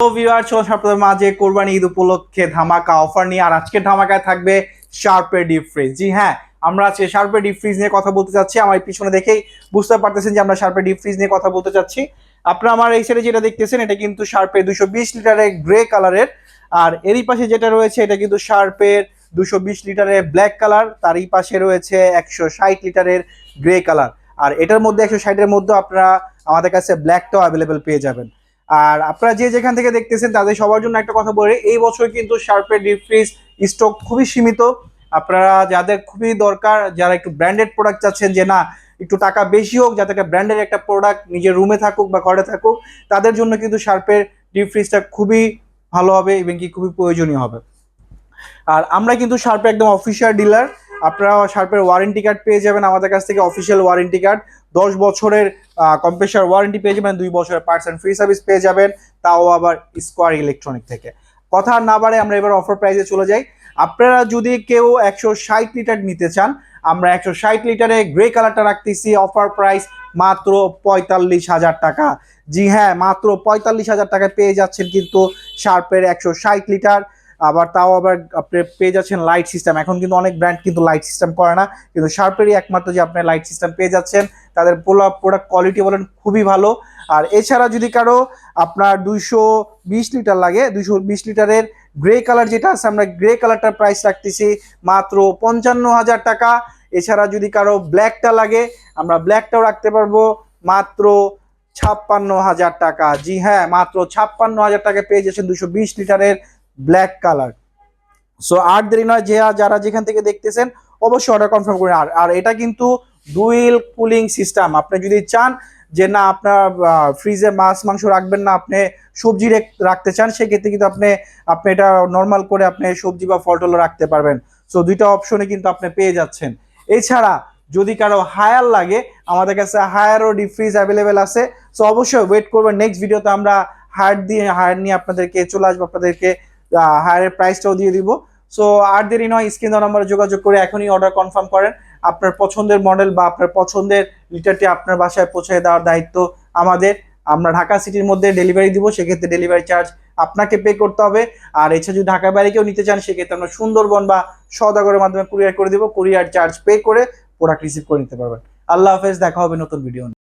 তো ভিউয়ার চলো আপনাদের মাঝে কোরবানি ঈদ উপলক্ষে ধামাকা অফার নিয়ে। আর আজকে ধামাকায় থাকবে শার্পের ডিপ ফ্রিজ। জি হ্যাঁ, আমরা আজকে শার্পের ডিপ ফ্রিজ নিয়ে কথা বলতে চাচ্ছি। আমার পিছনে দেখেই বুঝতে পারতেছেন যে আমরা শার্পের ডিপ ফ্রিজ নিয়ে কথা বলতে চাচ্ছি। আপনারা আমার এই সাইডে যেটা দেখতেছেন এটা কিন্তু শার্পের 220 লিটারের গ্রে কালারের। আর এরই পাশে যেটা রয়েছে এটা কিন্তু শার্পের 220 লিটারের ব্ল্যাক কালার। তারই পাশে রয়েছে 160 লিটারের গ্রে কালার। আর এটার মধ্যে 160-এর মধ্যে আপনারা আমাদের কাছে ব্ল্যাকটাও অ্যাভেলেবেল পেয়ে যাবেন। আর আপনারা যে যেখান থেকে দেখতেছেন তাদের সবার জন্য একটা কথা বলি, এই বছর কিন্তু শার্পের ডিপ ফ্রিজ স্টক খুবই সীমিত। আপনারা যাদের খুবই দরকার, যারা একটু ব্র্যান্ডেড প্রোডাক্ট চাচ্ছেন যে না একটু টাকা বেশি হোক, যাতে একটা ব্র্যান্ডেড একটা প্রোডাক্ট নিজের রুমে থাকুক বা ঘরে থাকুক, তাদের জন্য কিন্তু শার্পের ডিপ ফ্রিজটা খুবই ভালো হবে এবং কি খুবই প্রয়োজনীয় হবে। আর আমরা কিন্তু শার্পের একদম অফিসিয়াল ডিলার। আপনারা শার্পের ওয়ারেন্টি কার্ড পেয়ে যাবেন আমাদের কাছ থেকে, অফিসিয়াল ওয়ারেন্টি কার্ড। 10 বছরের কম্প্রেসার ওয়ারেন্টি পেয়ে যাবেন, 2 বছরের পার্টস অ্যান্ড ফ্রি সার্ভিস পেয়ে যাবেন, তাও আবার স্কোয়ার ইলেকট্রনিক থেকে। কথা না বাড়ে আমরা এবার অফার প্রাইসে চলে যাই। আপনারা যদি কেউ 160 লিটার নিতে চান, আমরা 160 লিটারে গ্রে কালারটা রাখতেছি অফার প্রাইস মাত্র 45,000 টাকা। জি হ্যাঁ, মাত্র 45,000 টাকায় পেয়ে যাচ্ছেন কিন্তু শার্পের 160 লিটার। আবার তাও আবার আপনি পেয়ে যাচ্ছেন লাইট সিস্টেম। এখন কিন্তু অনেক ব্র্যান্ড কিন্তু লাইট সিস্টেম করে না, কিন্তু শার্পেরই একমাত্র যে আপনি লাইট সিস্টেম পেয়ে যাচ্ছেন। তাদের প্রোডাক্ট কোয়ালিটি বলেন খুবই ভালো। আর এছাড়া যদি কারো আপনার 220 লিটার লাগে, 220 লিটারের গ্রে কালার যেটা আছে, আমরা গ্রে কালারটার প্রাইস রাখতেছি মাত্র 55,000 টাকা। এছাড়া যদি কারো ব্ল্যাকটা লাগে, আমরা ব্ল্যাকটাও রাখতে পারবো মাত্র 56,000 টাকা। জি হ্যাঁ, মাত্র 56,000 টাকা পেয়ে যাচ্ছেন 220 লিটারের ব্ল্যাক কালার। সো আর দেরি নয়, যে যারা যেখান থেকে দেখতেছেন অবশ্যই অর্ডার কনফার্ম করেন। আর এটা কিন্তু ডুয়েল কুলিং সিস্টেম। আপনি যদি চান যে না আপনার ফ্রিজে মাছ মাংস রাখবেন না, আপনি সবজি রাখতে চান, সেক্ষেত্রে কিন্তু আপনি আপনি এটা নর্মাল করে আপনি সবজি বা ফল টল রাখতে পারবেন। সো দুইটা অপশনে কিন্তু আপনি পেয়ে যাচ্ছেন। এছাড়া যদি কারো হায়ার লাগে, আমাদের কাছে হায়ারও ডিপ ফ্রিজ অ্যাভেলেবেল আছে। সো অবশ্যই ওয়েট করবেন, নেক্সট ভিডিওতে আমরা হায়ার নিয়ে আপনাদেরকে চলে আসবো, আপনাদেরকে হায়ারের প্রাইসটাও দিয়ে দিব। সো আর দেরি নয়, স্ক্রিন দেওয়া নম্বরে যোগাযোগ করে এখনই অর্ডার কনফার্ম করেন। আপনার পছন্দের মডেল বা আপনার পছন্দের লিটারটি আপনার বাসায় পৌঁছে দেওয়ার দায়িত্ব আমাদের। আমরা ঢাকা সিটির মধ্যে ডেলিভারি দিব, সেক্ষেত্রে ডেলিভারি চার্জ আপনাকে পে করতে হবে। আর এছাড়া যদি ঢাকার বাইরে কেউ নিতে চান, সেক্ষেত্রে আমরা সুন্দরবন বা সওদাগরের মাধ্যমে কুরিয়ার করে দিব, কুরিয়ার চার্জ পে করে প্রোডাক্ট রিসিভ করে নিতে পারবেন। আল্লাহ হাফেজ, দেখা হবে নতুন ভিডিও।